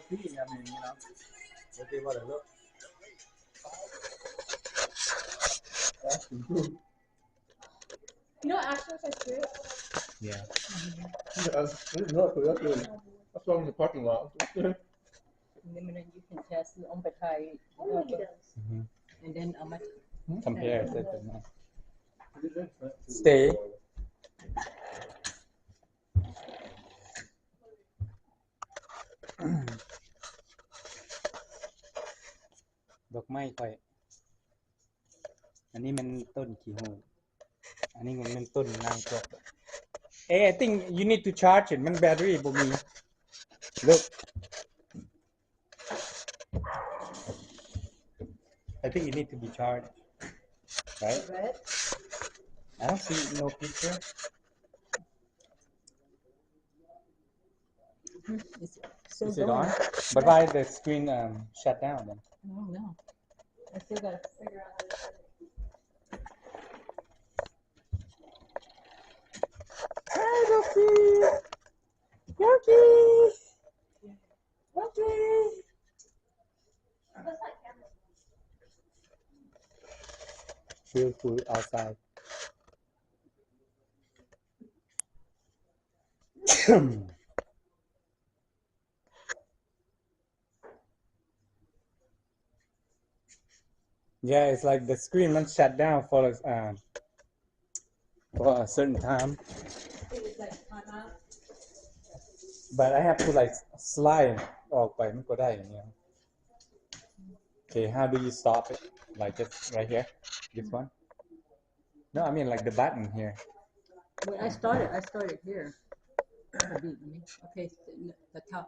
healthy. I mean, healthy what I look. Actions are great. Yeah. It's not productive. That's why I'm in the parking lot. And then you can test on the Thai, Mm-hmm. and then how much? Compare it. Stay. ดอกไม้ค่อย อันนี้มันต้นขี้หูอันนี้มันต้นนางกวักI think you need to charge it มันแบตเตอรี่บ่มี Look I think it need to be charged right Red? I don't see no picture Is it on? But why the screen shut down then? No. I still gotta figure out how to set it. Hi, Rocky! Rocky! Rocky! Feel food outside. Yeah, it's like the screen won't shut down for a certain time. It's like time out. But I have to like slide ออกไปมันก็ได้อย่างเงี้ย Okay, how do you stop it? Like just right here? This one? No, I mean like the button here. When I started here. Okay, the top.